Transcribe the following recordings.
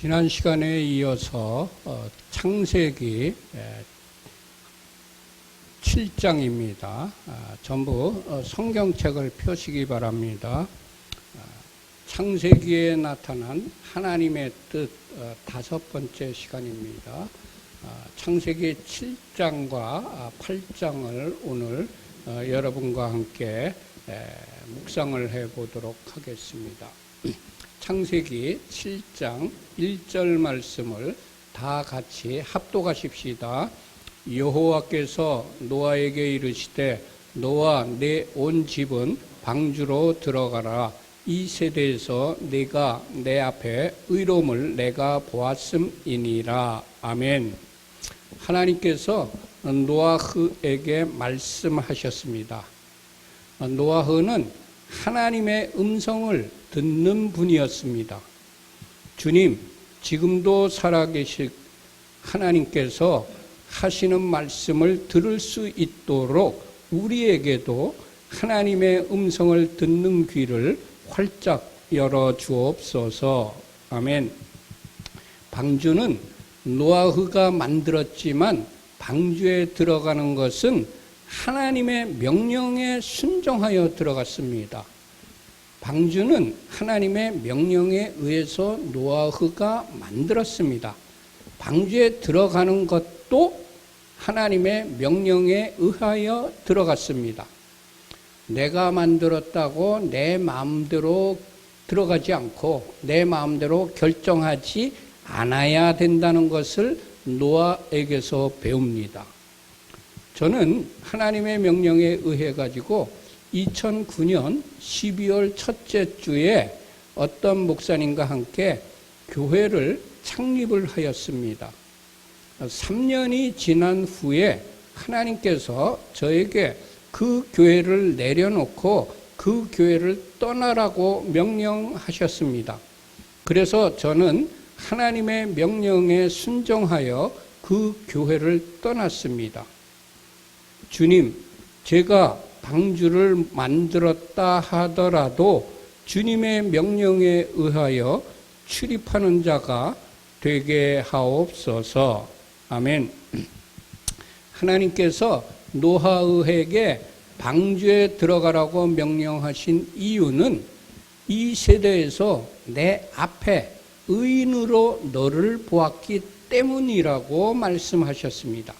지난 시간에 이어서 창세기 7장입니다. 전부 성경책을 펴시기 바랍니다. 창세기에 나타난 하나님의 뜻 다섯 번째 시간입니다. 창세기 7장과 8장을 오늘 여러분과 함께 묵상을 해보도록 하겠습니다. 창세기 7장 1절 말씀을 다 같이 합독하십시다. 여호와께서 노아에게 이르시되 너와 내 온 집은 방주로 들어가라. 이 세대에서 네가 내 앞에 의로움을 내가 보았음이니라. 아멘. 하나님께서 노아흐에게 말씀하셨습니다. 노아흐는 하나님의 음성을 듣는 분이었습니다. 주님, 지금도 살아계신 하나님께서 하시는 말씀을 들을 수 있도록 우리에게도 하나님의 음성을 듣는 귀를 활짝 열어 주옵소서. 아멘. 방주는 노아흐가 만들었지만 방주에 들어가는 것은 하나님의 명령에 순종하여 들어갔습니다. 방주는 하나님의 명령에 의해서 노아흐가 만들었습니다. 방주에 들어가는 것도 하나님의 명령에 의하여 들어갔습니다. 내가 만들었다고 내 마음대로 들어가지 않고 내 마음대로 결정하지 않아야 된다는 것을 노아에게서 배웁니다. 저는 하나님의 명령에 의해 가지고 2009년 12월 첫째 주에 어떤 목사님과 함께 교회를 창립을 하였습니다. 3년이 지난 후에 하나님께서 저에게 그 교회를 내려놓고 그 교회를 떠나라고 명령하셨습니다. 그래서 저는 하나님의 명령에 순종하여 그 교회를 떠났습니다. 주님, 제가 방주를 만들었다 하더라도 주님의 명령에 의하여 출입하는 자가 되게 하옵소서. 아멘. 하나님께서 노아흐에게 방주에 들어가라고 명령하신 이유는 이 세대에서 내 앞에 의인으로 너를 보았기 때문이라고 말씀하셨습니다.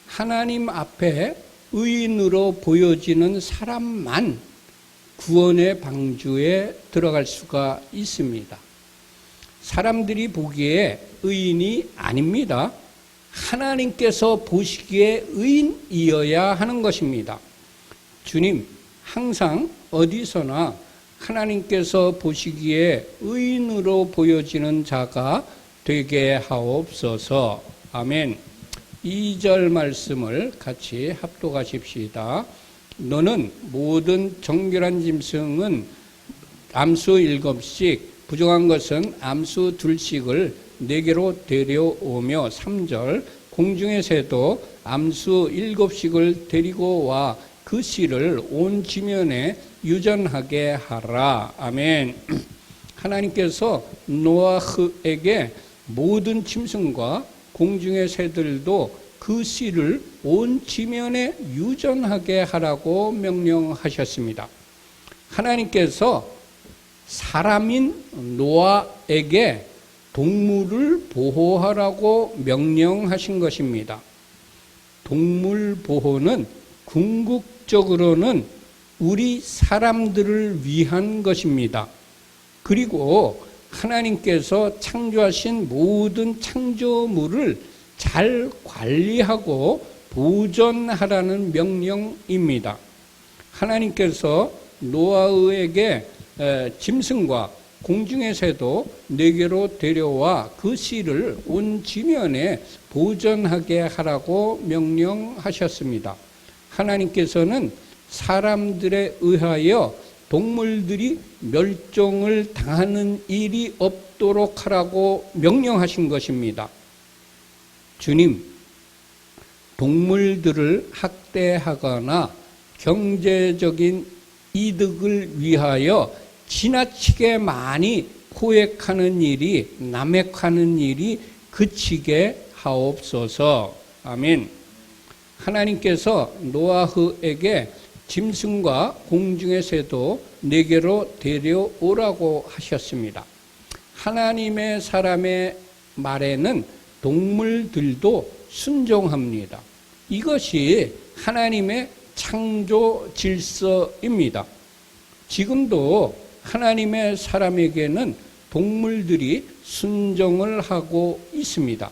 하나님 앞에 의인으로 보여지는 사람만 구원의 방주에 들어갈 수가 있습니다. 사람들이 보기에 의인이 아닙니다. 하나님께서 보시기에 의인이어야 하는 것입니다. 주님, 항상 어디서나 하나님께서 보시기에 의인으로 보여지는 자가 되게 하옵소서. 아멘. 2절 말씀을 같이 합독하십시다. 너는 모든 정결한 짐승은 암수 7씩, 부정한 것은 암수 2씩을 네개로 데려오며 3절 공중의 새도 암수 7씩을 데리고 와 그 씨를 온 지면에 유전하게 하라. 아멘. 하나님께서 노아흐에게 모든 짐승과 공중의 새들도 그 씨를 온 지면에 유전하게 하라고 명령하셨습니다. 하나님께서 사람인 노아에게 동물을 보호하라고 명령하신 것입니다. 동물 보호는 궁극적으로는 우리 사람들을 위한 것입니다. 그리고 하나님께서 창조하신 모든 창조물을 잘 관리하고 보존하라는 명령입니다. 하나님께서 노아흐에게 짐승과 공중의 새도 4개로 데려와 그 씨를 온 지면에 보존하게 하라고 명령하셨습니다. 하나님께서는 사람들에 의하여 동물들이 멸종을 당하는 일이 없도록 하라고 명령하신 것입니다. 주님, 동물들을 학대하거나 경제적인 이득을 위하여 지나치게 많이 포획하는 일이, 남획하는 일이 그치게 하옵소서. 아멘. 하나님께서 노아흐에게 짐승과 공중의 새도 내게로 데려오라고 하셨습니다. 하나님의 사람의 말에는 동물들도 순종합니다. 이것이 하나님의 창조 질서입니다. 지금도 하나님의 사람에게는 동물들이 순종을 하고 있습니다.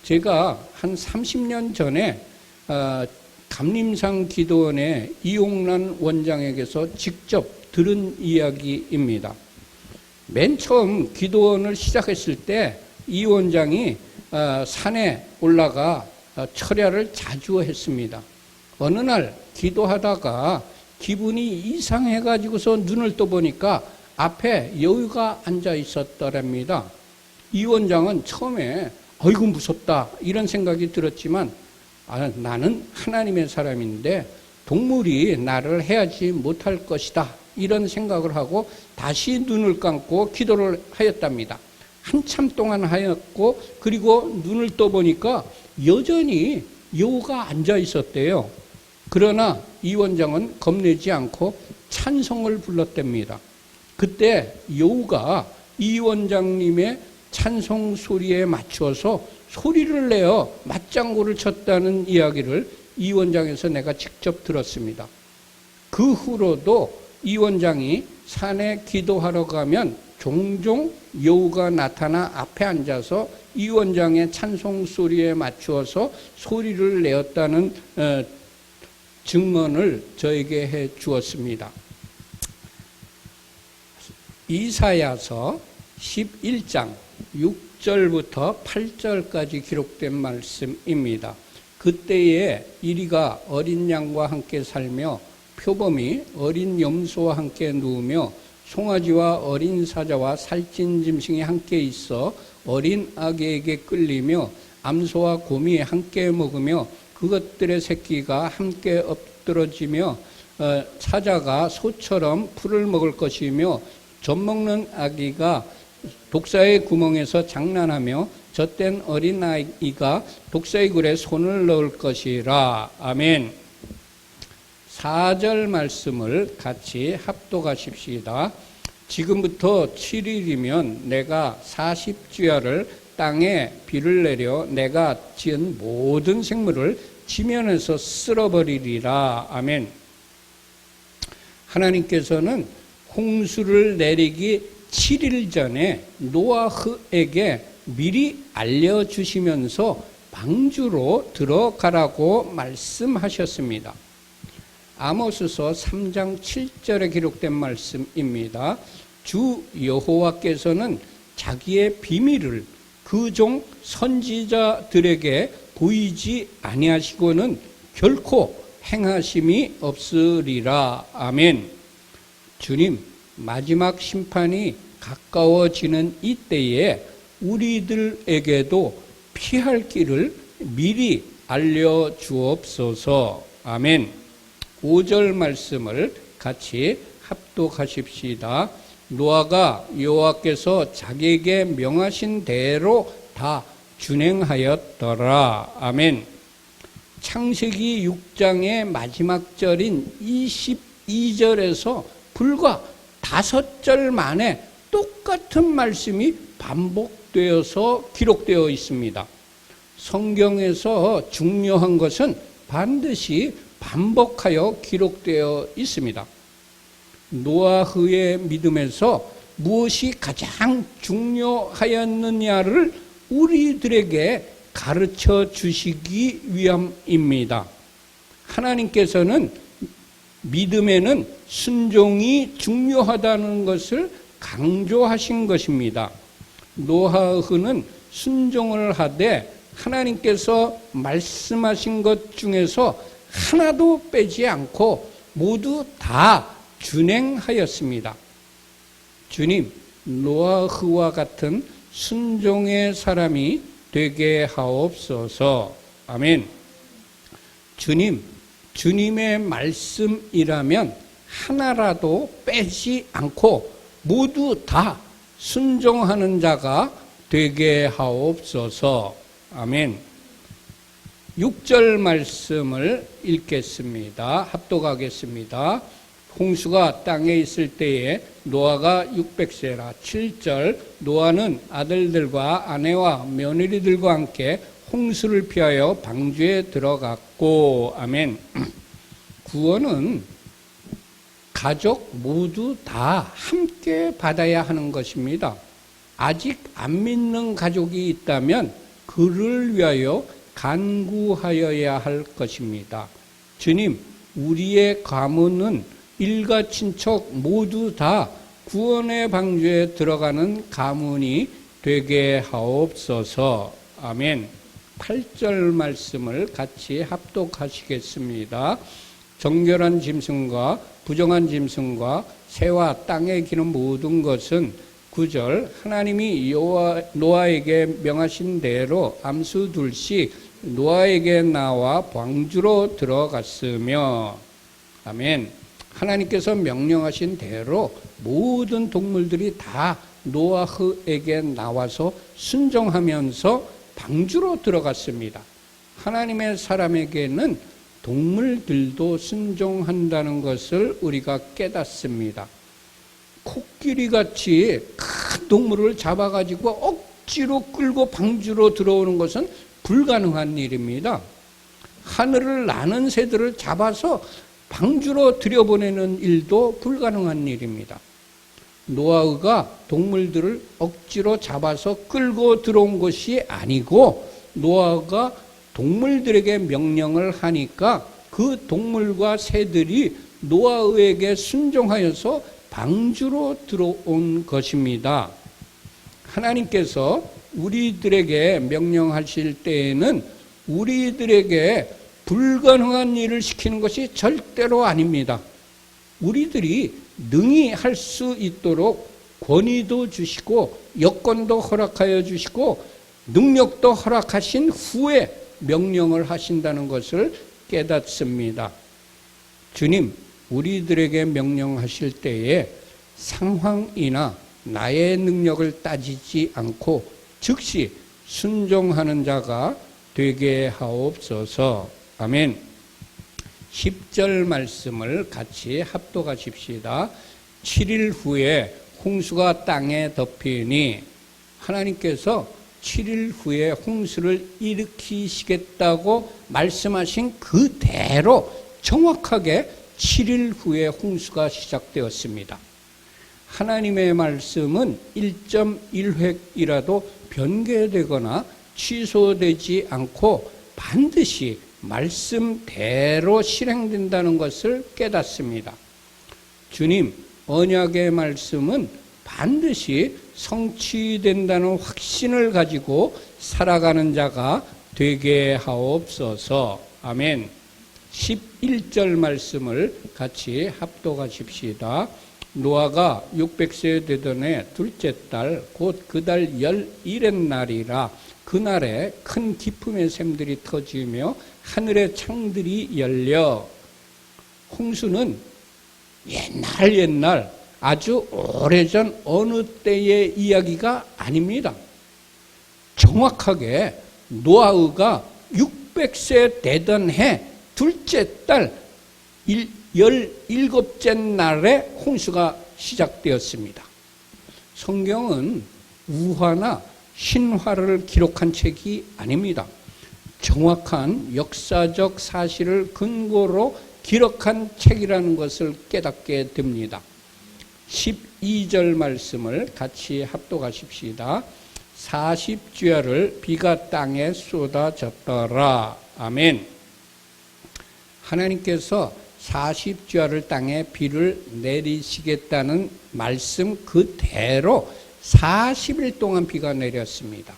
제가 한 30년 전에 감림산 기도원의 이용란 원장에게서 직접 들은 이야기입니다. 맨 처음 기도원을 시작했을 때 이 원장이 산에 올라가 철야를 자주 했습니다. 어느 날 기도하다가 기분이 이상해가지고서 눈을 떠보니까 앞에 여우가 앉아 있었더랍니다. 이 원장은 처음에 아이고 무섭다 이런 생각이 들었지만 나는 하나님의 사람인데 동물이 나를 해하지 못할 것이다 이런 생각을 하고 다시 눈을 감고 기도를 하였답니다. 한참 동안 하였고 그리고 눈을 떠보니까 여전히 여우가 앉아 있었대요. 그러나 이 원장은 겁내지 않고 찬송을 불렀답니다. 그때 여우가 이 원장님의 찬송 소리에 맞추어서 소리를 내어 맞장구를 쳤다는 이야기를 이 원장에서 내가 직접 들었습니다. 그 후로도 이 원장이 산에 기도하러 가면 종종 여우가 나타나 앞에 앉아서 이 원장의 찬송 소리에 맞추어서 소리를 내었다는 증언을 저에게 해 주었습니다. 이사야서 11장 6절부터 8절까지 기록된 말씀입니다. 그때에 이리가 어린 양과 함께 살며 표범이 어린 염소와 함께 누우며 송아지와 어린 사자와 살찐 짐승이 함께 있어 어린 아기에게 끌리며 암소와 곰이 함께 먹으며 그것들의 새끼가 함께 엎드러지며 사자가 소처럼 풀을 먹을 것이며 젖먹는 아기가 독사의 구멍에서 장난하며 젖된 어린 아이가 독사의 굴에 손을 넣을 것이라. 아멘. 4절 말씀을 같이 합독하십시다. 지금부터 7일이면 내가 40주야를 땅에 비를 내려 내가 지은 모든 생물을 지면에서 쓸어버리리라. 아멘. 하나님께서는 홍수를 내리기 7일 전에 노아흐에게 미리 알려주시면서 방주로 들어가라고 말씀하셨습니다. 아모스서 3장 7절에 기록된 말씀입니다. 주 여호와께서는 자기의 비밀을 그 종 선지자들에게 보이지 아니하시고는 결코 행하심이 없으리라. 아멘. 주님, 마지막 심판이 가까워지는 이때에 우리들에게도 피할 길을 미리 알려주옵소서. 아멘. 5절 말씀을 같이 합독하십시다. 노아가 여호와께서 자기에게 명하신 대로 다 준행하였더라. 아멘. 창세기 6장의 마지막 절인 22절에서 불과 5절 만에 똑같은 말씀이 반복되어서 기록되어 있습니다. 성경에서 중요한 것은 반드시 반복하여 기록되어 있습니다. 노아흐의 믿음에서 무엇이 가장 중요하였느냐를 우리들에게 가르쳐 주시기 위함입니다. 하나님께서는 믿음에는 순종이 중요하다는 것을 강조하신 것입니다. 노아흐는 순종을 하되 하나님께서 말씀하신 것 중에서 하나도 빼지 않고 모두 다 준행하였습니다. 주님, 노아흐와 같은 순종의 사람이 되게 하옵소서. 아멘. 주님, 주님의 말씀이라면 하나라도 빼지 않고 모두 다 순종하는 자가 되게 하옵소서. 아멘. 6절 말씀을 읽겠습니다. 합독하겠습니다. 홍수가 땅에 있을 때에 노아가 600세라. 7절 노아는 아들들과 아내와 며느리들과 함께 홍수를 피하여 방주에 들어갔고. 아멘. 구원은 가족 모두 다 함께 받아야 하는 것입니다. 아직 안 믿는 가족이 있다면 그를 위하여 간구하여야 할 것입니다. 주님, 우리의 가문은 일가 친척 모두 다 구원의 방주에 들어가는 가문이 되게 하옵소서. 아멘. 8절 말씀을 같이 합독하시겠습니다. 정결한 짐승과 부정한 짐승과 새와 땅에 기는 모든 것은 9절 하나님이 노아에게 명하신 대로 암수 둘씩 노아에게 나와 방주로 들어갔으며. 아멘. 하나님께서 명령하신 대로 모든 동물들이 다 노아에게 나와서 순종하면서 방주로 들어갔습니다. 하나님의 사람에게는 동물들도 순종한다는 것을 우리가 깨닫습니다. 코끼리같이 큰 동물을 잡아가지고 억지로 끌고 방주로 들어오는 것은 불가능한 일입니다. 하늘을 나는 새들을 잡아서 방주로 들여보내는 일도 불가능한 일입니다. 노아가 동물들을 억지로 잡아서 끌고 들어온 것이 아니고 노아가 동물들에게 명령을 하니까 그 동물과 새들이 노아에게 순종하여서 방주로 들어온 것입니다. 하나님께서 우리들에게 명령하실 때에는 우리들에게 불가능한 일을 시키는 것이 절대로 아닙니다. 우리들이 능히 할 수 있도록 권위도 주시고 여건도 허락하여 주시고 능력도 허락하신 후에 명령을 하신다는 것을 깨닫습니다. 주님, 우리들에게 명령하실 때에 상황이나 나의 능력을 따지지 않고 즉시 순종하는 자가 되게 하옵소서. 아멘. 10절 말씀을 같이 합독하십시다. 7일 후에 홍수가 땅에 덮이니 하나님께서 7일 후에 홍수를 일으키시겠다고 말씀하신 그대로 정확하게 7일 후에 홍수가 시작되었습니다. 하나님의 말씀은 1.1획이라도 변개되거나 취소되지 않고 반드시 말씀대로 실행된다는 것을 깨닫습니다. 주님, 언약의 말씀은 반드시 성취된다는 확신을 가지고 살아가는 자가 되게 하옵소서. 아멘. 11절 말씀을 같이 합독하십시다. 노아가 600세 되던 해 둘째 달 곧 그 달 11의 날이라 그날에 큰 기품의 샘들이 터지며 하늘의 창들이 열려. 홍수는 옛날 아주 오래전 어느 때의 이야기가 아닙니다. 정확하게 노아가 600세 되던 해 둘째 달 17째 날에 홍수가 시작되었습니다. 성경은 우화나 신화를 기록한 책이 아닙니다. 정확한 역사적 사실을 근거로 기록한 책이라는 것을 깨닫게 됩니다. 12절 말씀을 같이 합독하십시다. 40주야를 비가 땅에 쏟아졌더라. 아멘. 하나님께서 40주야를 땅에 비를 내리시겠다는 말씀 그대로 40일 동안 비가 내렸습니다.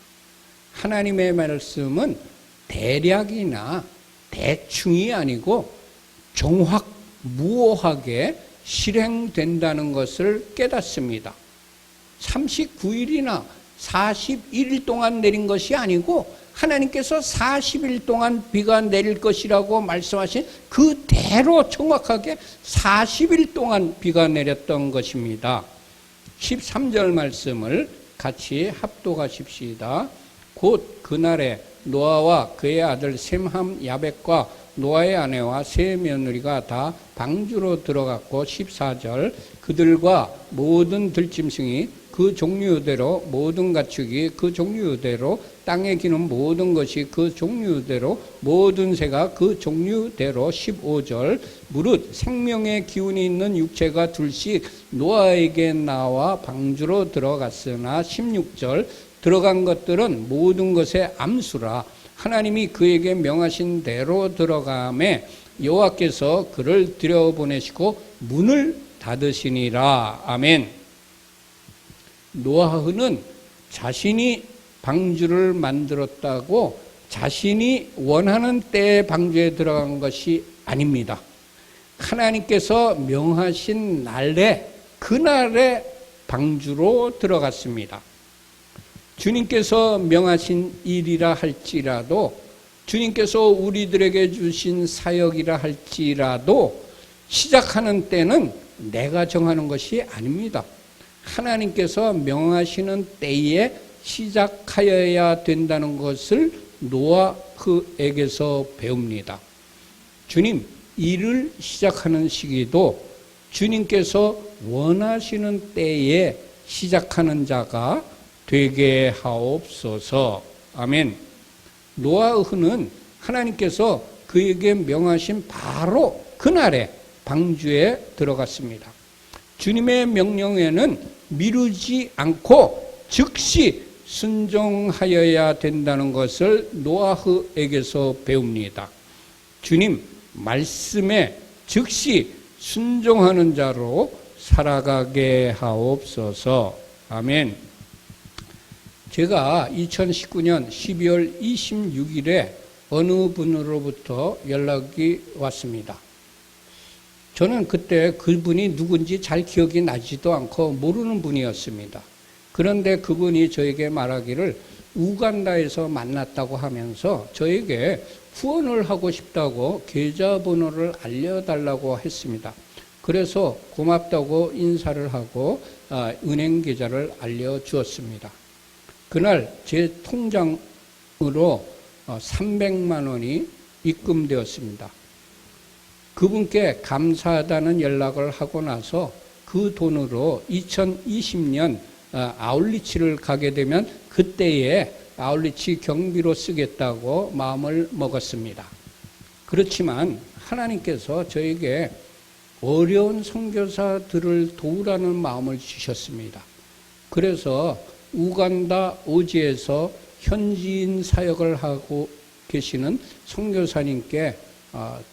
하나님의 말씀은 대략이나 대충이 아니고 정확무오하게 실행된다는 것을 깨닫습니다. 39일이나 41일 동안 내린 것이 아니고 하나님께서 40일 동안 비가 내릴 것이라고 말씀하신 그대로 정확하게 40일 동안 비가 내렸던 것입니다. 13절 말씀을 같이 합독하십시다. 곧 그날에 노아와 그의 아들 셈함 야벳과 노아의 아내와 세 며느리가 다 방주로 들어갔고 14절 그들과 모든 들짐승이 그 종류대로 모든 가축이 그 종류대로 땅에 기는 모든 것이 그 종류대로 모든 새가 그 종류대로 15절 무릇 생명의 기운이 있는 육체가 둘씩 노아에게 나와 방주로 들어갔으나 16절 들어간 것들은 모든 것의 암수라 하나님이 그에게 명하신 대로 들어가매 여호와께서 그를 들여보내시고 문을 닫으시니라. 아멘. 노아는 자신이 방주를 만들었다고 자신이 원하는 때에 방주에 들어간 것이 아닙니다. 하나님께서 명하신 날에 그날에 방주로 들어갔습니다. 주님께서 명하신 일이라 할지라도 주님께서 우리들에게 주신 사역이라 할지라도 시작하는 때는 내가 정하는 것이 아닙니다. 하나님께서 명하시는 때에 시작하여야 된다는 것을 노아에게서 배웁니다. 주님, 일을 시작하는 시기도 주님께서 원하시는 때에 시작하는 자가 되게 하옵소서. 아멘. 노아는 하나님께서 그에게 명하신 바로 그날에 방주에 들어갔습니다. 주님의 명령에는 미루지 않고 즉시 순종하여야 된다는 것을 노아에게서 배웁니다. 주님 말씀에 즉시 순종하는 자로 살아가게 하옵소서. 아멘. 제가 2019년 12월 26일에 어느 분으로부터 연락이 왔습니다. 저는 그때 그분이 누군지 잘 기억이 나지도 않고 모르는 분이었습니다. 그런데 그분이 저에게 말하기를 우간다에서 만났다고 하면서 저에게 후원을 하고 싶다고 계좌번호를 알려달라고 했습니다. 그래서 고맙다고 인사를 하고 은행 계좌를 알려주었습니다. 그날 제 통장으로 300만 원이 입금되었습니다. 그분께 감사하다는 연락을 하고 나서 그 돈으로 2020년 아울리치를 가게 되면 그때에 아울리치 경비로 쓰겠다고 마음을 먹었습니다. 그렇지만 하나님께서 저에게 어려운 선교사들을 도우라는 마음을 주셨습니다. 그래서 우간다 오지에서 현지인 사역을 하고 계시는 선교사님께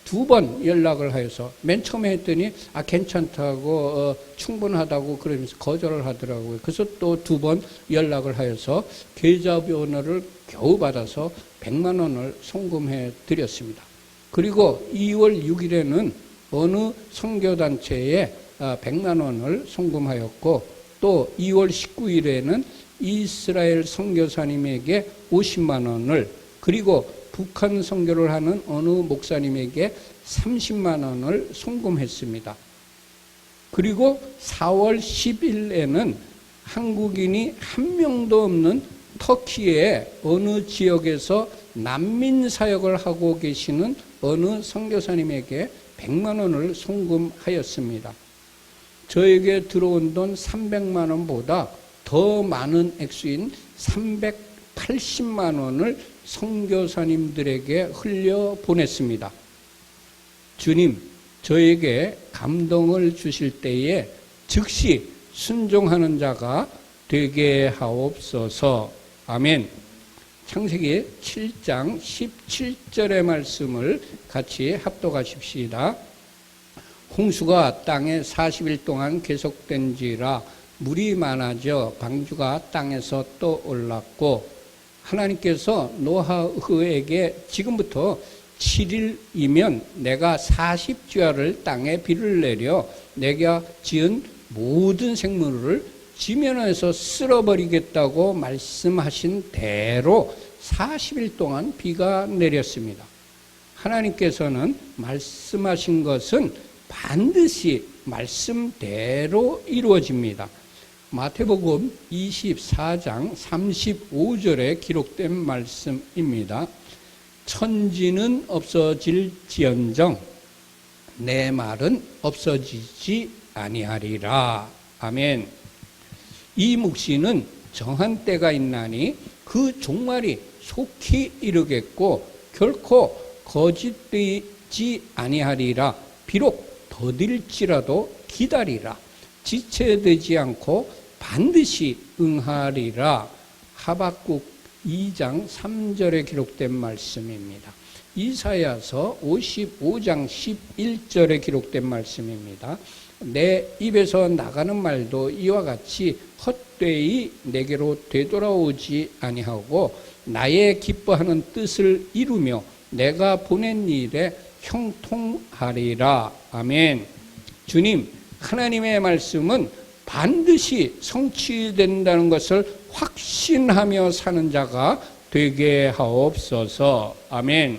2번 연락을 하여서 맨 처음에 했더니 괜찮다고 충분하다고 그러면서 거절을 하더라고요. 그래서 또 2번 연락을 하여서 계좌번호를 겨우 받아서 100만 원을 송금해 드렸습니다. 그리고 2월 6일에는 어느 선교단체에 100만 원을 송금하였고 또 2월 19일에는 이스라엘 선교사님에게 50만 원을 그리고 북한 선교를 하는 어느 목사님에게 30만 원을 송금했습니다. 그리고 4월 10일에는 한국인이 한 명도 없는 터키의 어느 지역에서 난민 사역을 하고 계시는 어느 선교사님에게 100만 원을 송금하였습니다. 저에게 들어온 돈 300만 원보다 더 많은 액수인 380만 원을 선교사님들에게 흘려 보냈습니다. 주님, 저에게 감동을 주실 때에 즉시 순종하는 자가 되게 하옵소서. 아멘. 창세기 7장 17절의 말씀을 같이 합독하십시다. 홍수가 땅에 40일 동안 계속된지라 물이 많아져 방주가 땅에서 떠올랐고 하나님께서 노아에게 지금부터 7일이면 내가 40주야를 땅에 비를 내려 내가 지은 모든 생물을 지면에서 쓸어버리겠다고 말씀하신 대로 40일 동안 비가 내렸습니다. 하나님께서는 말씀하신 것은 반드시 말씀대로 이루어집니다. 마태복음 24장 35절에 기록된 말씀입니다. 천지는 없어질지언정 내 말은 없어지지 아니하리라. 아멘. 이 묵시는 정한 때가 있나니 그 종말이 속히 이르겠고 결코 거짓되지 아니하리라. 비록 더딜지라도 기다리라. 지체되지 않고 반드시 응하리라. 하박국 2장 3절에 기록된 말씀입니다. 이사야서 55장 11절에 기록된 말씀입니다. 내 입에서 나가는 말도 이와 같이 헛되이 내게로 되돌아오지 아니하고 나의 기뻐하는 뜻을 이루며 내가 보낸 일에 형통하리라. 아멘. 주님, 하나님의 말씀은 반드시 성취된다는 것을 확신하며 사는 자가 되게 하옵소서. 아멘.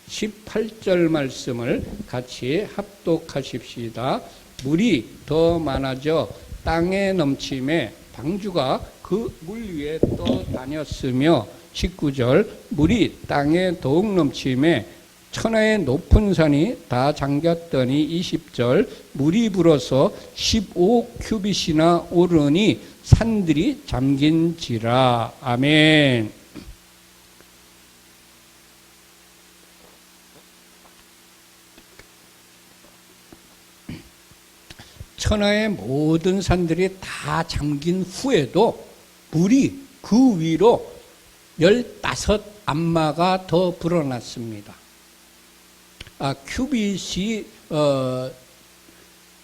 18절 말씀을 같이 합독하십시다. 물이 더 많아져 땅에 넘침에 방주가 그 물 위에 떠다녔으며 19절 물이 땅에 더욱 넘침에 천하의 높은 산이 다 잠겼더니 20절 물이 불어서 15큐빗이나 오르니 산들이 잠긴지라. 아멘. 천하의 모든 산들이 다 잠긴 후에도 물이 그 위로 15안마가 더 불어났습니다. 큐빗이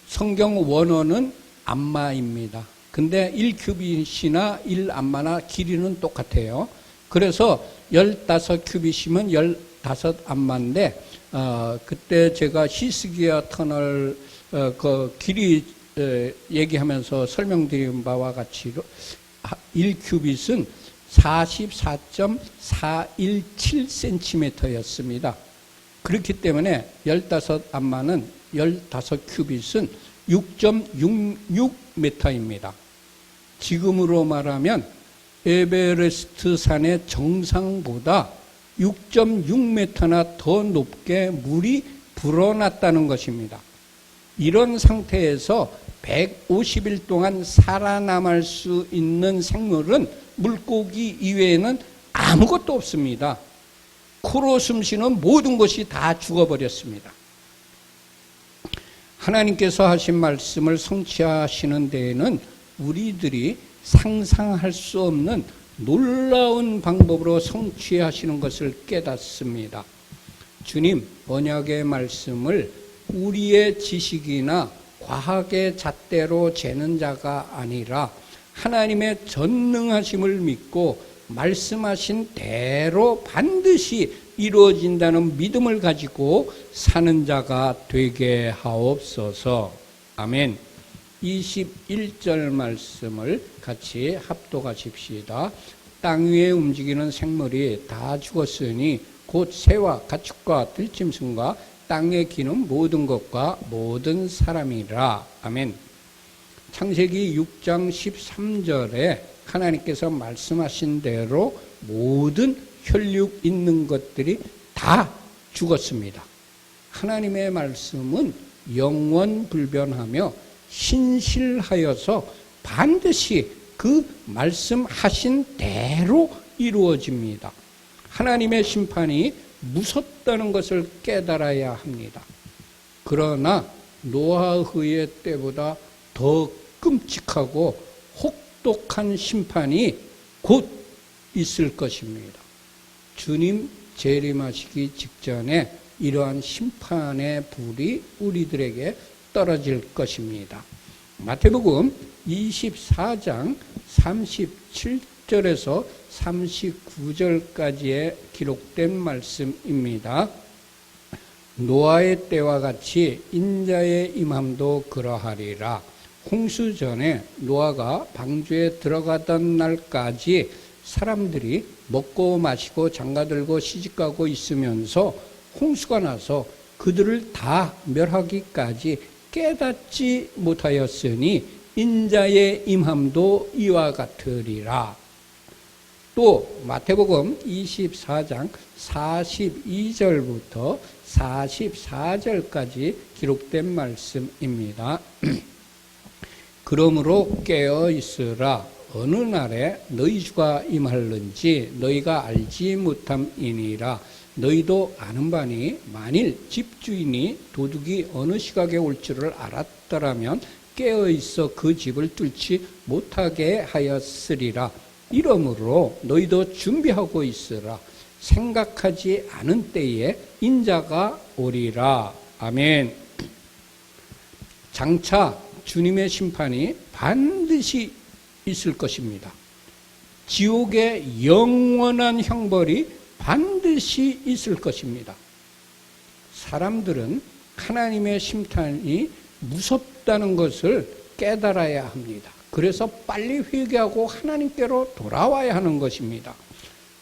성경 원어는 안마입니다. 근데 1큐빗이나 1안마나 길이는 똑같아요. 그래서 15큐빗이면 15안마인데 그때 제가 히스기야 터널 그 길이 얘기하면서 설명드린 바와 같이 1큐빗은 44.417cm였습니다. 그렇기 때문에 15안마는 15큐빗은 6.66m입니다. 지금으로 말하면 에베레스트 산의 정상보다 6.6m나 더 높게 물이 불어났다는 것입니다. 이런 상태에서 150일 동안 살아남을 수 있는 생물은 물고기 이외에는 아무것도 없습니다. 코로 숨쉬는 모든 것이 다 죽어버렸습니다. 하나님께서 하신 말씀을 성취하시는 데에는 우리들이 상상할 수 없는 놀라운 방법으로 성취하시는 것을 깨닫습니다. 주님, 언약의 말씀을 우리의 지식이나 과학의 잣대로 재는 자가 아니라 하나님의 전능하심을 믿고 말씀하신 대로 반드시 이루어진다는 믿음을 가지고 사는 자가 되게 하옵소서. 아멘. 21절 말씀을 같이 합독하십시다. 땅 위에 움직이는 생물이 다 죽었으니 곧 새와 가축과 들짐승과 땅에 기는 모든 것과 모든 사람이라. 아멘. 창세기 6장 13절에 하나님께서 말씀하신 대로 모든 혈육 있는 것들이 다 죽었습니다. 하나님의 말씀은 영원불변하며 신실하여서 반드시 그 말씀하신 대로 이루어집니다. 하나님의 심판이 무섭다는 것을 깨달아야 합니다. 그러나 노아의 때보다 더 끔찍하고 혹독한 심판이 곧 있을 것입니다. 주님 재림하시기 직전에 이러한 심판의 불이 우리들에게 떨어질 것입니다. 마태복음 24장 37절에서 39절까지의 기록된 말씀입니다. 노아의 때와 같이 인자의 임함도 그러하리라. 홍수 전에 노아가 방주에 들어가던 날까지 사람들이 먹고 마시고 장가들고 시집가고 있으면서 홍수가 나서 그들을 다 멸하기까지 깨닫지 못하였으니 인자의 임함도 이와 같으리라. 또 마태복음 24장 42절부터 44절까지 기록된 말씀입니다. 그러므로 깨어 있으라. 어느 날에 너희 주가 임할는지 너희가 알지 못함이니라. 너희도 아는 바니 만일 집주인이 도둑이 어느 시각에 올 줄을 알았더라면 깨어 있어 그 집을 뚫지 못하게 하였으리라. 이러므로 너희도 준비하고 있으라. 생각하지 않은 때에 인자가 오리라. 아멘. 장차 주님의 심판이 반드시 있을 것입니다. 지옥의 영원한 형벌이 반드시 있을 것입니다. 사람들은 하나님의 심판이 무섭다는 것을 깨달아야 합니다. 그래서 빨리 회개하고 하나님께로 돌아와야 하는 것입니다.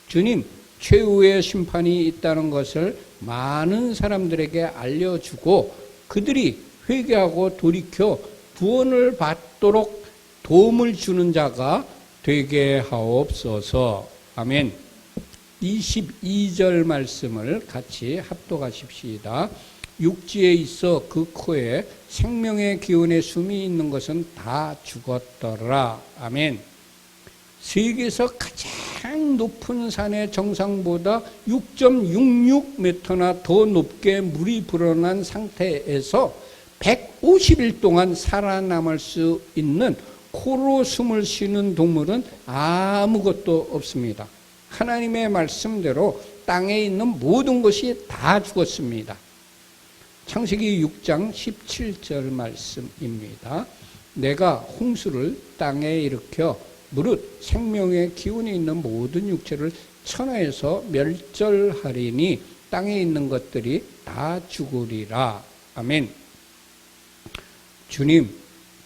주님, 최후의 심판이 있다는 것을 많은 사람들에게 알려주고 그들이 회개하고 돌이켜 구원을 받도록 도움을 주는 자가 되게 하옵소서. 아멘. 22절 말씀을 같이 합독하십시다. 육지에 있어 그 코에 생명의 기운의 숨이 있는 것은 다 죽었더라. 아멘. 세계에서 가장 높은 산의 정상보다 6.66m나 더 높게 물이 불어난 상태에서 150일 동안 살아남을 수 있는 코로 숨을 쉬는 동물은 아무것도 없습니다. 하나님의 말씀대로 땅에 있는 모든 것이 다 죽었습니다. 창세기 6장 17절 말씀입니다. 내가 홍수를 땅에 일으켜 무릇 생명의 기운이 있는 모든 육체를 천하에서 멸절하리니 땅에 있는 것들이 다 죽으리라. 아멘.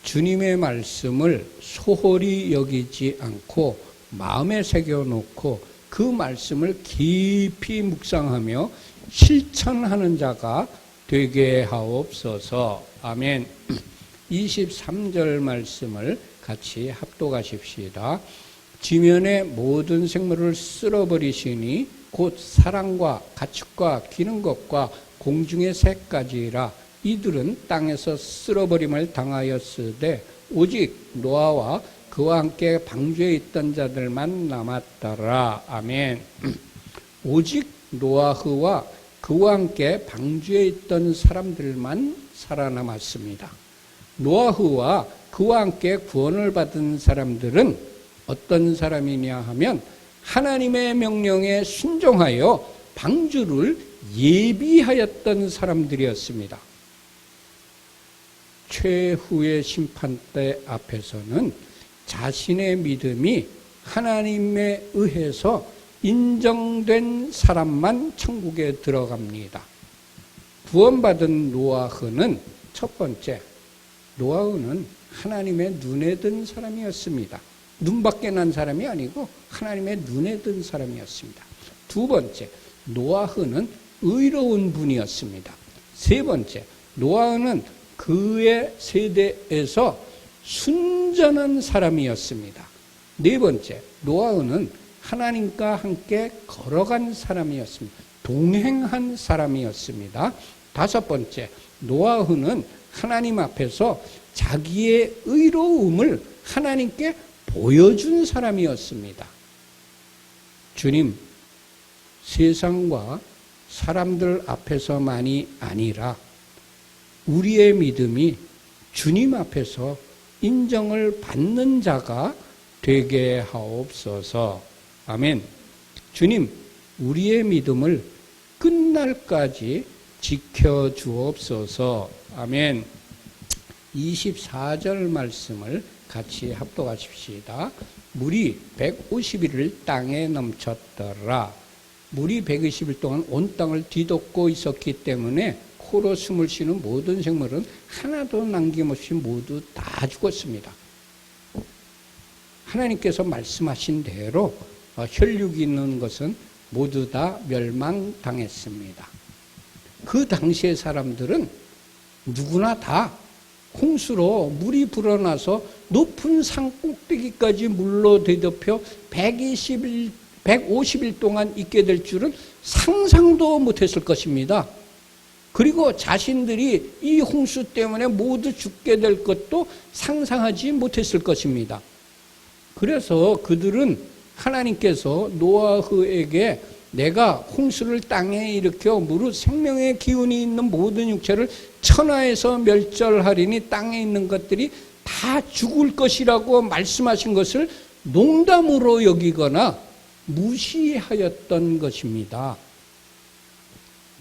주님의 말씀을 소홀히 여기지 않고 마음에 새겨놓고 그 말씀을 깊이 묵상하며 실천하는 자가 되게 하옵소서. 아멘. 23절 말씀을 같이 합독하십시다. 지면의 모든 생물을 쓸어버리시니 곧 사랑과 가축과 기는 것과 공중의 새까지라. 이들은 땅에서 쓸어버림을 당하였으되 오직 노아와 그와 함께 방주에 있던 자들만 남았더라. 아멘. 오직 노아흐와 그와 함께 방주에 있던 사람들만 살아남았습니다. 노아흐와 그와 함께 구원을 받은 사람들은 어떤 사람이냐 하면 하나님의 명령에 순종하여 방주를 예비하였던 사람들이었습니다. 최후의 심판대 앞에서는 자신의 믿음이 하나님에 의해서 인정된 사람만 천국에 들어갑니다. 구원받은 노아흐는 첫 번째, 노아흐는 하나님의 눈에 든 사람이었습니다. 눈밖에 난 사람이 아니고 하나님의 눈에 든 사람이었습니다. 두 번째, 노아흐는 의로운 분이었습니다. 세 번째, 노아흐는 그의 세대에서 순전한 사람이었습니다. 네 번째, 노아흐는 하나님과 함께 걸어간 사람이었습니다. 동행한 사람이었습니다. 다섯 번째, 노아흐는 하나님 앞에서 자기의 의로움을 하나님께 보여준 사람이었습니다. 주님, 세상과 사람들 앞에서만이 아니라 우리의 믿음이 주님 앞에서 인정을 받는 자가 되게 하옵소서. 아멘. 주님, 우리의 믿음을 끝날까지 지켜주옵소서. 아멘. 24절 말씀을 같이 합독하십시다. 물이 150일을 땅에 넘쳤더라. 물이 120일 동안 온 땅을 뒤덮고 있었기 때문에 코로 숨을 쉬는 모든 생물은 하나도 남김없이 모두 다 죽었습니다. 하나님께서 말씀하신 대로 혈육이 있는 것은 모두 다 멸망당했습니다. 그 당시의 사람들은 누구나 다 홍수로 물이 불어나서 높은 산 꼭대기까지 물로 뒤덮여 150일 동안 있게 될 줄은 상상도 못했을 것입니다. 그리고 자신들이 이 홍수 때문에 모두 죽게 될 것도 상상하지 못했을 것입니다. 그래서 그들은 하나님께서 노아흐에게 내가 홍수를 땅에 일으켜 무릇 생명의 기운이 있는 모든 육체를 천하에서 멸절하리니 땅에 있는 것들이 다 죽을 것이라고 말씀하신 것을 농담으로 여기거나 무시하였던 것입니다.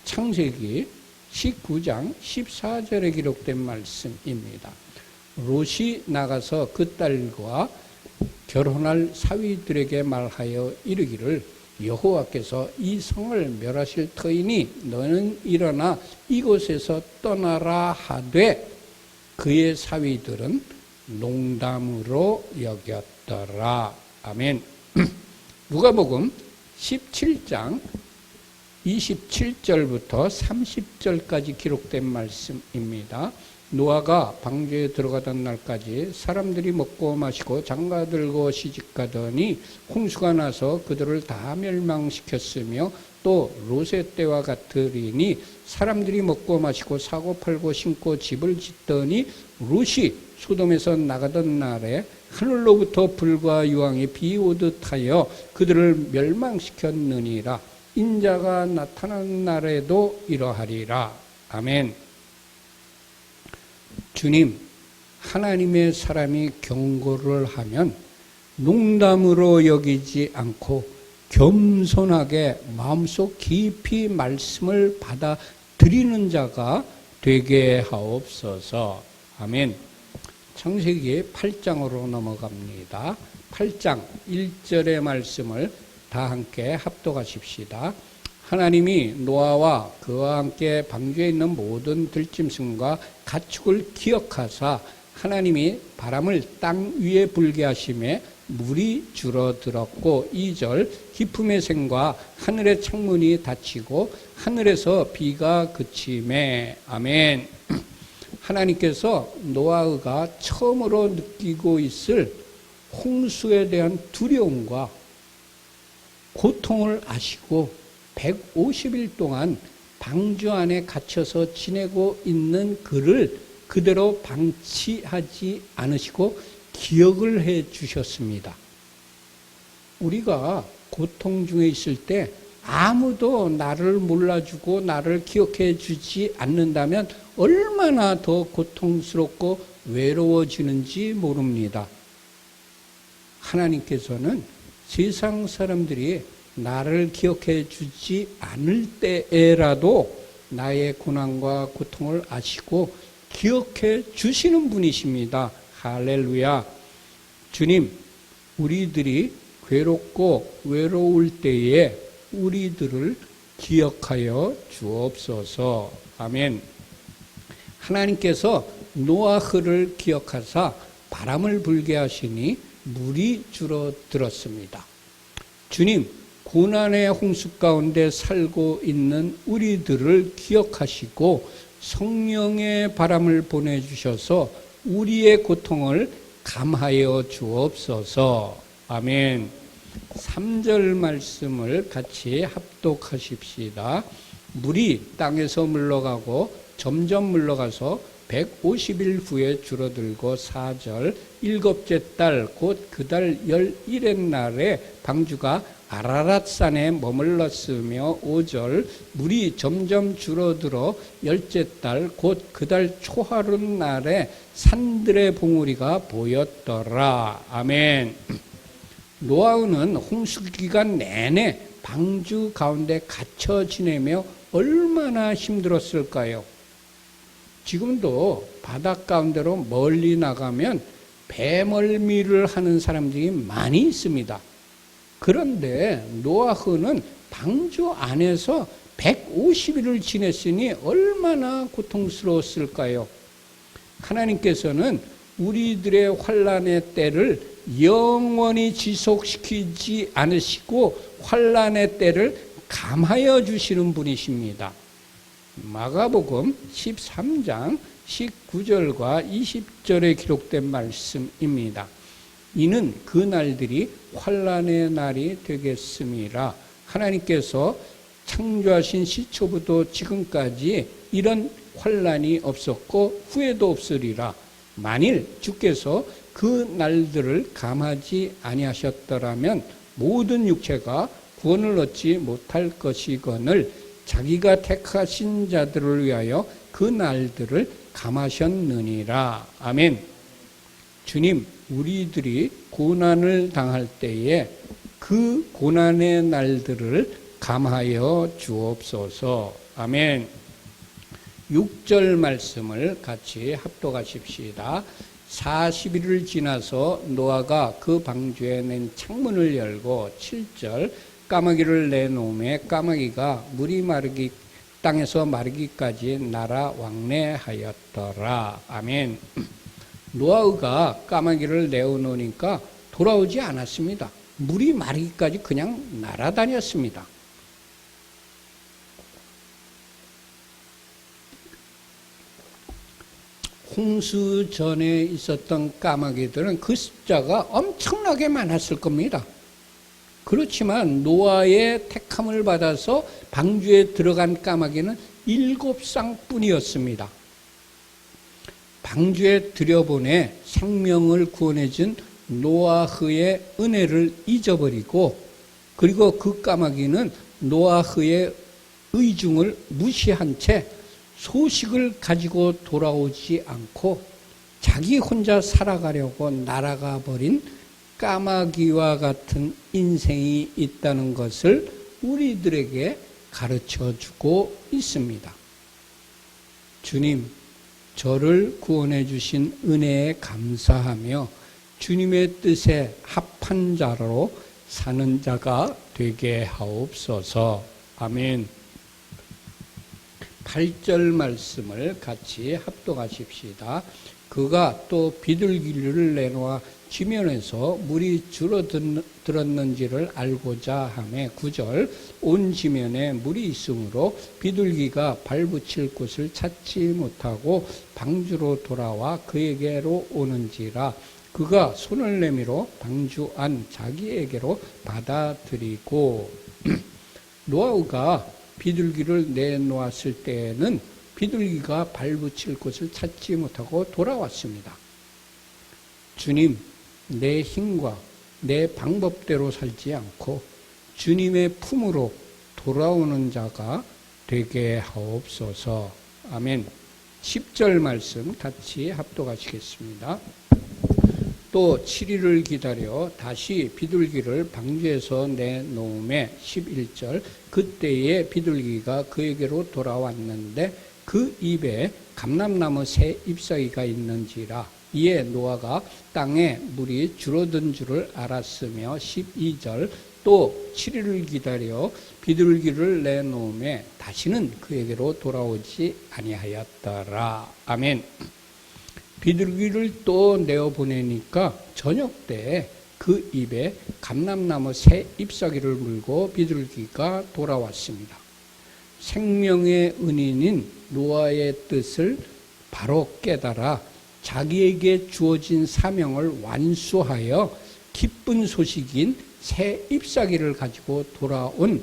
창세기 19장 14절에 기록된 말씀입니다. 롯이 나가서 그 딸과 결혼할 사위들에게 말하여 이르기를 여호와께서 이 성을 멸하실 터이니 너는 일어나 이곳에서 떠나라 하되 그의 사위들은 농담으로 여겼더라. 아멘. 누가복음 17장 27절부터 30절까지 기록된 말씀입니다. 노아가 방주에 들어가던 날까지 사람들이 먹고 마시고 장가들고 시집가더니 홍수가 나서 그들을 다 멸망시켰으며 또 롯의 때와 같으리니 사람들이 먹고 마시고 사고 팔고 심고 집을 짓더니 롯이 소돔에서 나가던 날에 하늘로부터 불과 유황이 비 오듯 하여 그들을 멸망시켰느니라. 인자가 나타난 날에도 이러하리라. 아멘. 주님, 하나님의 사람이 경고를 하면 농담으로 여기지 않고 겸손하게 마음속 깊이 말씀을 받아들이는 자가 되게 하옵소서. 아멘. 창세기 8장으로 넘어갑니다. 8장 1절의 말씀을 다 함께 합독하십시다. 하나님이 노아와 그와 함께 방주에 있는 모든 들짐승과 가축을 기억하사 하나님이 바람을 땅 위에 불게 하심에 물이 줄어들었고 2절 기품의 샘과 하늘의 창문이 닫히고 하늘에서 비가 그치매. 아멘. 하나님께서 노아가 처음으로 느끼고 있을 홍수에 대한 두려움과 고통을 아시고 150일 동안 방주 안에 갇혀서 지내고 있는 그를 그대로 방치하지 않으시고 기억을 해 주셨습니다. 우리가 고통 중에 있을 때 아무도 나를 몰라주고 나를 기억해 주지 않는다면 얼마나 더 고통스럽고 외로워지는지 모릅니다. 하나님께서는 세상 사람들이 나를 기억해 주지 않을 때에라도 나의 고난과 고통을 아시고 기억해 주시는 분이십니다. 할렐루야. 주님, 우리들이 괴롭고 외로울 때에 우리들을 기억하여 주옵소서. 아멘. 하나님께서 노아흐를 기억하사 바람을 불게 하시니 물이 줄어들었습니다. 주님, 고난의 홍수 가운데 살고 있는 우리들을 기억하시고 성령의 바람을 보내주셔서 우리의 고통을 감하여 주옵소서. 아멘. 3절 말씀을 같이 합독하십시다. 물이 땅에서 물러가고 점점 물러가서 150일 후에 줄어들고 4절 일곱째 달 곧 그 달 11의 날에 방주가 아라랏산에 머물렀으며 5절 물이 점점 줄어들어 열째 달 곧 그 달 초하룻 날에 산들의 봉우리가 보였더라. 아멘. 노아는 홍수 기간 내내 방주 가운데 갇혀 지내며 얼마나 힘들었을까요? 지금도 바닷 가운데로 멀리 나가면 배멀미를 하는 사람들이 많이 있습니다. 그런데 노아흐는 방주 안에서 150일을 지냈으니 얼마나 고통스러웠을까요? 하나님께서는 우리들의 환난의 때를 영원히 지속시키지 않으시고 환난의 때를 감하여 주시는 분이십니다. 마가복음 13장 19절과 20절에 기록된 말씀입니다. 이는 그 날들이 환난의 날이 되겠음이라. 하나님께서 창조하신 시초부터 지금까지 이런 환난이 없었고 후회도 없으리라. 만일 주께서 그 날들을 감하지 아니하셨더라면 모든 육체가 구원을 얻지 못할 것이거늘 자기가 택하신 자들을 위하여 그 날들을 감하셨느니라. 아멘. 주님, 우리들이 고난을 당할 때에 그 고난의 날들을 감하여 주옵소서. 아멘. 6절 말씀을 같이 합독하십시다. 40일을 지나서 노아가 그 방주에 낸 창문을 열고 7절 까마귀를 내놓음에 까마귀가 물이 마르기 땅에서 마르기까지 날아 왕래하였더라. 아멘. 노아가 까마귀를 내어놓으니까 돌아오지 않았습니다. 물이 마르기까지 그냥 날아다녔습니다. 홍수 전에 있었던 까마귀들은 그 숫자가 엄청나게 많았을 겁니다. 그렇지만 노아의 택함을 받아서 방주에 들어간 까마귀는 7쌍뿐이었습니다. 방주에 들여보내 생명을 구원해준 노아흐의 은혜를 잊어버리고, 그리고 그 까마귀는 노아흐의 의중을 무시한 채 소식을 가지고 돌아오지 않고 자기 혼자 살아가려고 날아가 버린 까마귀와 같은 인생이 있다는 것을 우리들에게 가르쳐 주고 있습니다. 주님, 저를 구원해 주신 은혜에 감사하며 주님의 뜻에 합한 자로 사는 자가 되게 하옵소서. 아멘. 8절 말씀을 같이 합독하십시다. 그가 또 비둘기를 내놓아 지면에서 물이 줄어들었는지를 알고자 하매 9절 온 지면에 물이 있으므로 비둘기가 발붙일 곳을 찾지 못하고 방주로 돌아와 그에게로 오는지라. 그가 손을 내밀어 방주 안 자기에게로 받아들이고. 노아가 비둘기를 내놓았을 때에는 비둘기가 발붙일 곳을 찾지 못하고 돌아왔습니다. 주님, 내 힘과 내 방법대로 살지 않고 주님의 품으로 돌아오는 자가 되게 하옵소서. 아멘. 10절 말씀 같이 합독하시겠습니다. 또 7일을 기다려 다시 비둘기를 방주에서 내놓음에 11절 그때에 비둘기가 그에게로 돌아왔는데 그 입에 감람나무 새 잎사귀가 있는지라. 이에 노아가 땅에 물이 줄어든 줄을 알았으며 12절 또 7일을 기다려 비둘기를 내놓음에 다시는 그에게로 돌아오지 아니하였더라. 아멘. 비둘기를 또 내어보내니까 저녁 때 그 입에 감람나무 새 잎사귀를 물고 비둘기가 돌아왔습니다. 생명의 은인인 노아의 뜻을 바로 깨달아 자기에게 주어진 사명을 완수하여 기쁜 소식인 새 잎사귀를 가지고 돌아온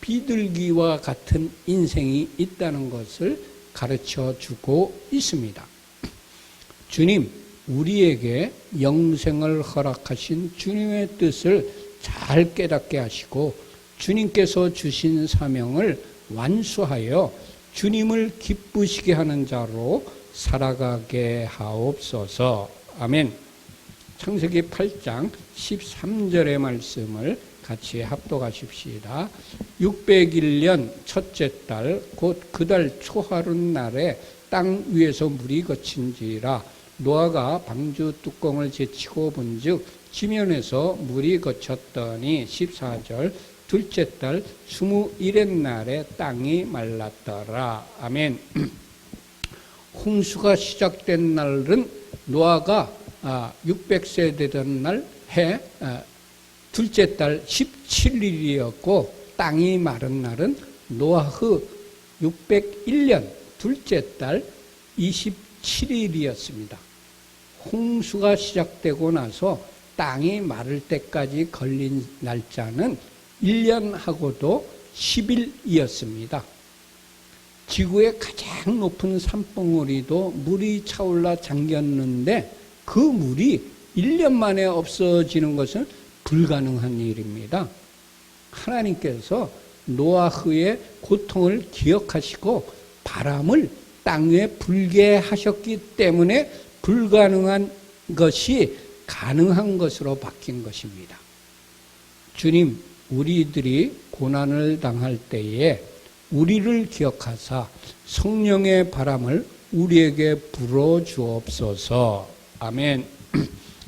비둘기와 같은 인생이 있다는 것을 가르쳐 주고 있습니다. 주님, 우리에게 영생을 허락하신 주님의 뜻을 잘 깨닫게 하시고 주님께서 주신 사명을 완수하여 주님을 기쁘시게 하는 자로 살아가게 하옵소서. 아멘. 창세기 8장 13절의 말씀을 같이 합독하십시다. 601년 첫째 달 곧 그 달 초하룻 날에 땅 위에서 물이 거친지라. 노아가 방주 뚜껑을 제치고 본즉 지면에서 물이 거쳤더니 14절 둘째 달 21의 날에 땅이 말랐더라. 아멘. 홍수가 시작된 날은 노아가 600세 되던 날 해 둘째 달 17일이었고 땅이 마른 날은 노아흐 601년 둘째 달 7일이었습니다. 홍수가 시작되고 나서 땅이 마를 때까지 걸린 날짜는 1년하고도 10일이었습니다. 지구의 가장 높은 산봉우리도 물이 차올라 잠겼는데 그 물이 1년 만에 없어지는 것은 불가능한 일입니다. 하나님께서 노아흐의 고통을 기억하시고 바람을 땅 위에 불게 하셨기 때문에 불가능한 것이 가능한 것으로 바뀐 것입니다. 주님, 우리들이 고난을 당할 때에 우리를 기억하사 성령의 바람을 우리에게 불어주옵소서. 아멘.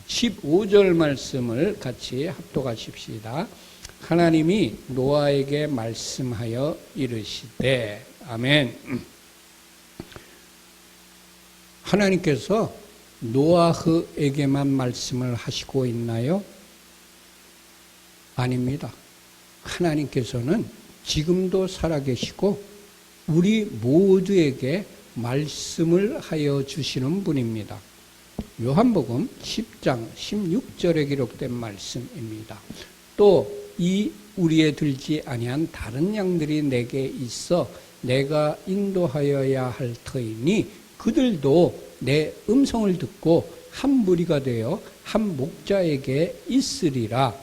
15절 말씀을 같이 합독하십시다. 하나님이 노아에게 말씀하여 이르시되, 아멘. 하나님께서 노아흐에게만 말씀을 하시고 있나요? 아닙니다. 하나님께서는 지금도 살아계시고 우리 모두에게 말씀을 하여 주시는 분입니다. 요한복음 10장 16절에 기록된 말씀입니다. 또 이 우리에 들지 아니한 다른 양들이 내게 있어 내가 인도하여야 할 터이니 그들도 내 음성을 듣고 한 무리가 되어 한 목자에게 있으리라.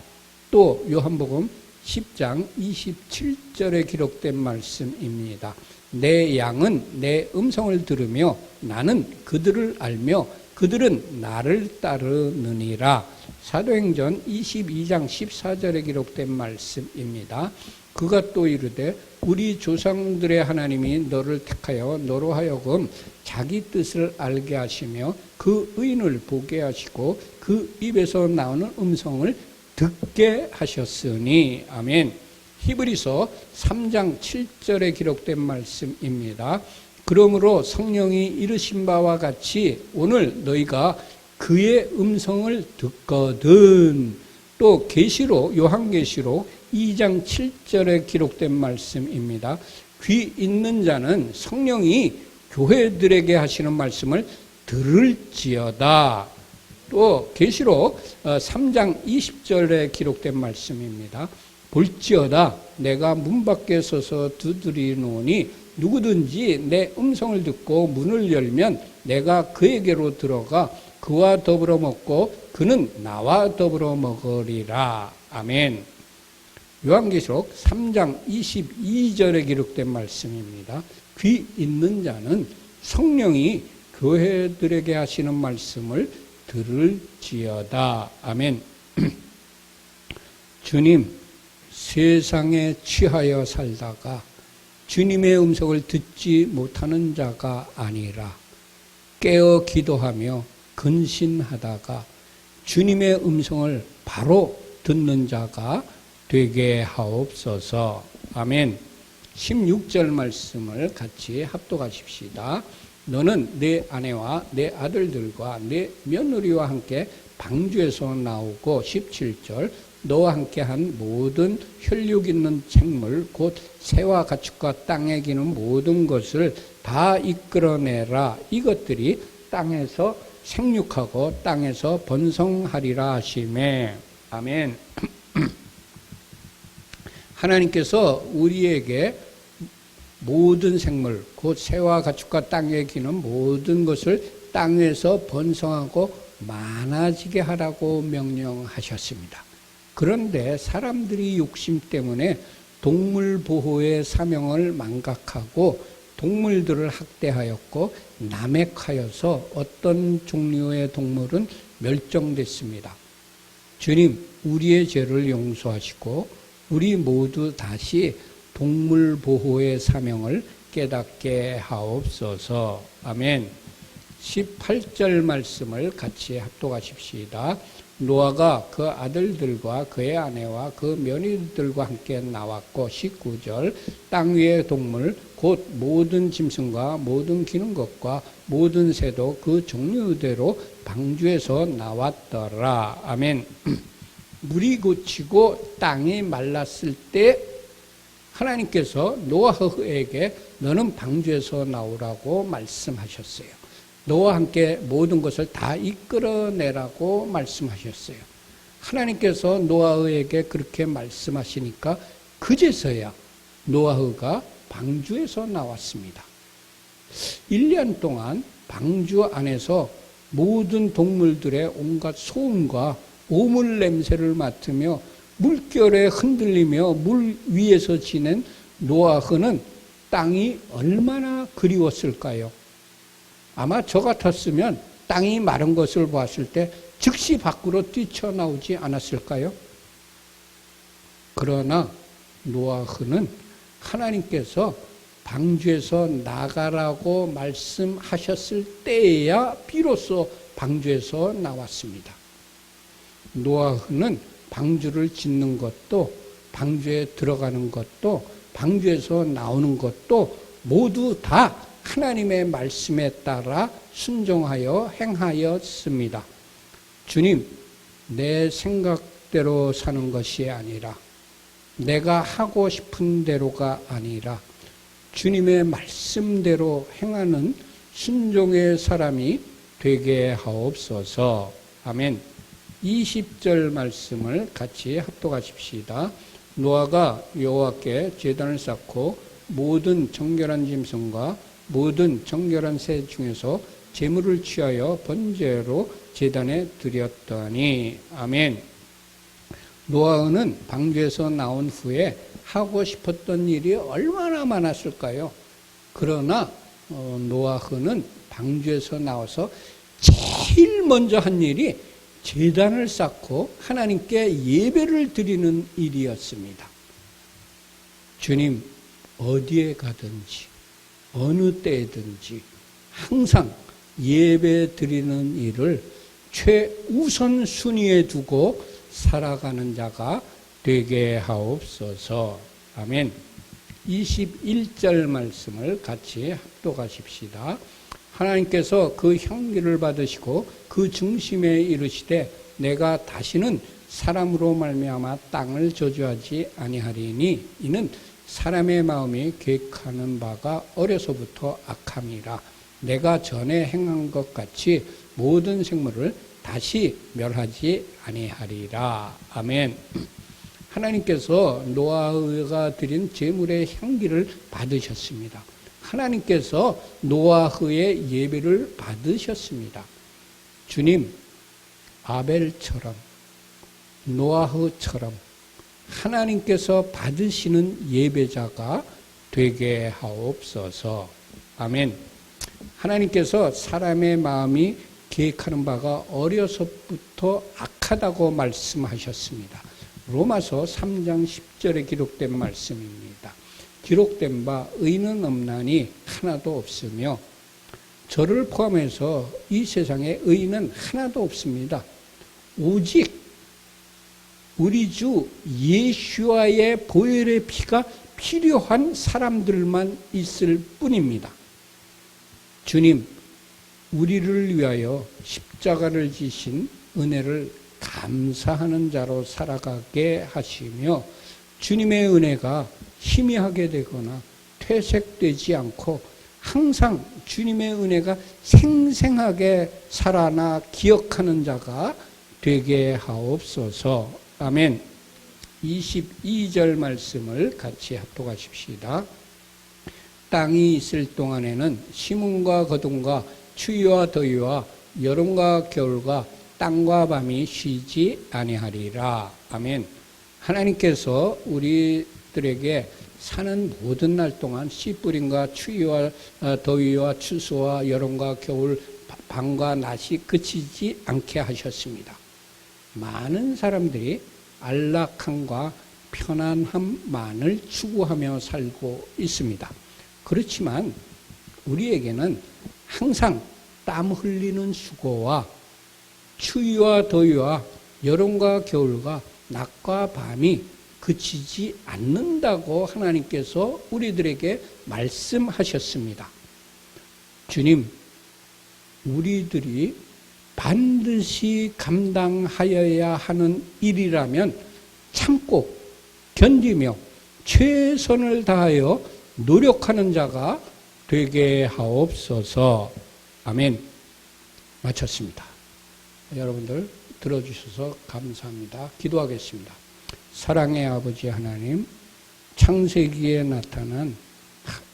또 요한복음 10장 27절에 기록된 말씀입니다. 내 양은 내 음성을 들으며 나는 그들을 알며 그들은 나를 따르느니라. 사도행전 22장 14절에 기록된 말씀입니다. 그가 또 이르되 우리 조상들의 하나님이 너를 택하여 너로 하여금 자기 뜻을 알게 하시며 그 의인을 보게 하시고 그 입에서 나오는 음성을 듣게 하셨으니. 아멘. 히브리서 3장 7절에 기록된 말씀입니다. 그러므로 성령이 이르신 바와 같이 오늘 너희가 그의 음성을 듣거든. 또 계시록 요한계시록 2장 7절에 기록된 말씀입니다. 귀 있는 자는 성령이 교회들에게 하시는 말씀을 들을지어다. 또 계시록 3장 20절에 기록된 말씀입니다. 볼지어다 내가 문 밖에 서서 두드리노니 누구든지 내 음성을 듣고 문을 열면 내가 그에게로 들어가 그와 더불어 먹고 그는 나와 더불어 먹으리라. 아멘. 요한계시록 3장 22절에 기록된 말씀입니다. 귀 있는 자는 성령이 교회들에게 하시는 말씀을 들을지어다. 아멘. 주님, 세상에 취하여 살다가 주님의 음성을 듣지 못하는 자가 아니라 깨어 기도하며 근신하다가 주님의 음성을 바로 듣는 자가 되게 하옵소서. 아멘. 16절 말씀을 같이 합독하십시다. 너는 내 아내와 내 아들들과 내 며느리와 함께 방주에서 나오고 17절 너와 함께한 모든 혈육 있는 생물 곧 새와 가축과 땅에 기는 모든 것을 다 이끌어내라. 이것들이 땅에서 생육하고 땅에서 번성하리라 하시매. 아멘. 하나님께서 우리에게 모든 생물 곧 새와 가축과 땅에 기는 모든 것을 땅에서 번성하고 많아지게 하라고 명령하셨습니다. 그런데 사람들이 욕심 때문에 동물 보호의 사명을 망각하고 동물들을 학대하였고 남획하여서 어떤 종류의 동물은 멸종됐습니다. 주님, 우리의 죄를 용서하시고 우리 모두 다시 동물 보호의 사명을 깨닫게 하옵소서. 아멘. 18절 말씀을 같이 합독하십시다. 노아가 그 아들들과 그의 아내와 그 며느리들과 함께 나왔고 19절 땅 위의 동물 곧 모든 짐승과 모든 기는 것과 모든 새도 그 종류대로 방주에서 나왔더라. 아멘. 물이 고치고 땅이 말랐을 때 하나님께서 노아에게 너는 방주에서 나오라고 말씀하셨어요. 너와 함께 모든 것을 다 이끌어내라고 말씀하셨어요. 하나님께서 노아흐에게 그렇게 말씀하시니까 그제서야 노아흐가 방주에서 나왔습니다. 1년 동안 방주 안에서 모든 동물들의 온갖 소음과 오물 냄새를 맡으며 물결에 흔들리며 물 위에서 지낸 노아흐는 땅이 얼마나 그리웠을까요? 아마 저 같았으면 땅이 마른 것을 봤을 때 즉시 밖으로 뛰쳐나오지 않았을까요? 그러나 노아흐는 하나님께서 방주에서 나가라고 말씀하셨을 때에야 비로소 방주에서 나왔습니다. 노아흐는 방주를 짓는 것도, 방주에 들어가는 것도, 방주에서 나오는 것도 모두 다 하나님의 말씀에 따라 순종하여 행하였습니다. 주님, 내 생각대로 사는 것이 아니라 내가 하고 싶은 대로가 아니라 주님의 말씀대로 행하는 순종의 사람이 되게 하옵소서. 아멘. 20절 말씀을 같이 합독하십시다. 노아가 여호와께 제단을 쌓고 모든 정결한 짐승과 모든 정결한 새 중에서 제물을 취하여 번제로 제단에 드렸더니. 아멘. 노아는 방주에서 나온 후에 하고 싶었던 일이 얼마나 많았을까요? 그러나 노아흐는 방주에서 나와서 제일 먼저 한 일이 제단을 쌓고 하나님께 예배를 드리는 일이었습니다. 주님, 어디에 가든지 어느 때든지 항상 예배 드리는 일을 최우선 순위에 두고 살아가는 자가 되게 하옵소서. 아멘. 21절 말씀을 같이 합독하십시다. 하나님께서 그 향기를 받으시고 그 중심에 이르시되 내가 다시는 사람으로 말미암아 땅을 저주하지 아니하리니 이는 사람의 마음이 계획하는 바가 어려서부터 악함이라. 내가 전에 행한 것 같이 모든 생물을 다시 멸하지 아니하리라. 아멘. 하나님께서 노아흐가 드린 제물의 향기를 받으셨습니다. 하나님께서 노아흐의 예배를 받으셨습니다. 주님, 아벨처럼 노아흐처럼 하나님께서 받으시는 예배자가 되게 하옵소서. 아멘. 하나님께서 사람의 마음이 계획하는 바가 어려서부터 악하다고 말씀하셨습니다. 로마서 3장 10절에 기록된 말씀입니다. 기록된 바 의는 없나니 하나도 없으며 저를 포함해서 이 세상에 의는 하나도 없습니다. 오직 우리 주 예수와의 보혈의 피가 필요한 사람들만 있을 뿐입니다. 주님, 우리를 위하여 십자가를 지신 은혜를 감사하는 자로 살아가게 하시며 주님의 은혜가 희미하게 되거나 퇴색되지 않고 항상 주님의 은혜가 생생하게 살아나 기억하는 자가 되게 하옵소서. 아멘. 22절 말씀을 같이 합독하십시다. 땅이 있을 동안에는 심음과 거둠과 추위와 더위와 여름과 겨울과 땅과 밤이 쉬지 아니하리라. 아멘. 하나님께서 우리들에게 사는 모든 날 동안 씨 뿌림과 추위와 더위와 추수와 여름과 겨울 밤과 낮이 그치지 않게 하셨습니다. 많은 사람들이 안락함과 편안함만을 추구하며 살고 있습니다. 그렇지만 우리에게는 항상 땀 흘리는 수고와 추위와 더위와 여름과 겨울과 낮과 밤이 그치지 않는다고 하나님께서 우리들에게 말씀하셨습니다. 주님, 우리들이 반드시 감당하여야 하는 일이라면 참고 견디며 최선을 다하여 노력하는 자가 되게 하옵소서. 아멘. 마쳤습니다. 여러분들 들어주셔서 감사합니다. 기도하겠습니다. 사랑의 아버지 하나님, 창세기에 나타난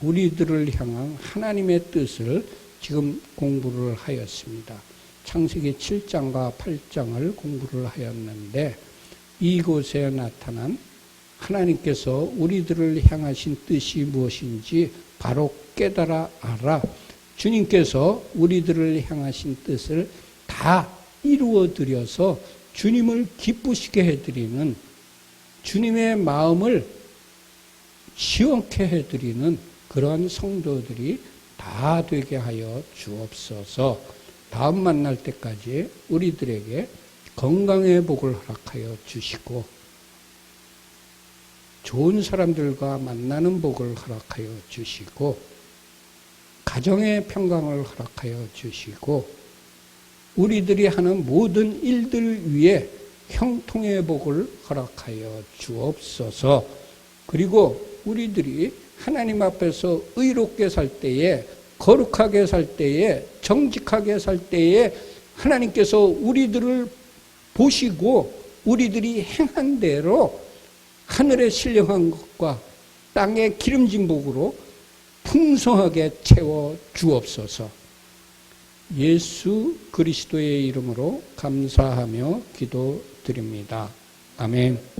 우리들을 향한 하나님의 뜻을 지금 공부를 하였습니다. 창세기 7장과 8장을 공부를 하였는데 이곳에 나타난 하나님께서 우리들을 향하신 뜻이 무엇인지 바로 깨달아 알아 주님께서 우리들을 향하신 뜻을 다 이루어 드려서 주님을 기쁘시게 해드리는, 주님의 마음을 시원케 해드리는 그러한 성도들이 다 되게 하여 주옵소서. 다음 만날 때까지 우리들에게 건강의 복을 허락하여 주시고 좋은 사람들과 만나는 복을 허락하여 주시고 가정의 평강을 허락하여 주시고 우리들이 하는 모든 일들 위에 형통의 복을 허락하여 주옵소서. 그리고 우리들이 하나님 앞에서 의롭게 살 때에, 거룩하게 살 때에, 정직하게 살 때에 하나님께서 우리들을 보시고 우리들이 행한 대로 하늘의 신령한 것과 땅의 기름진 복으로 풍성하게 채워 주옵소서. 예수 그리스도의 이름으로 감사하며 기도드립니다. 아멘.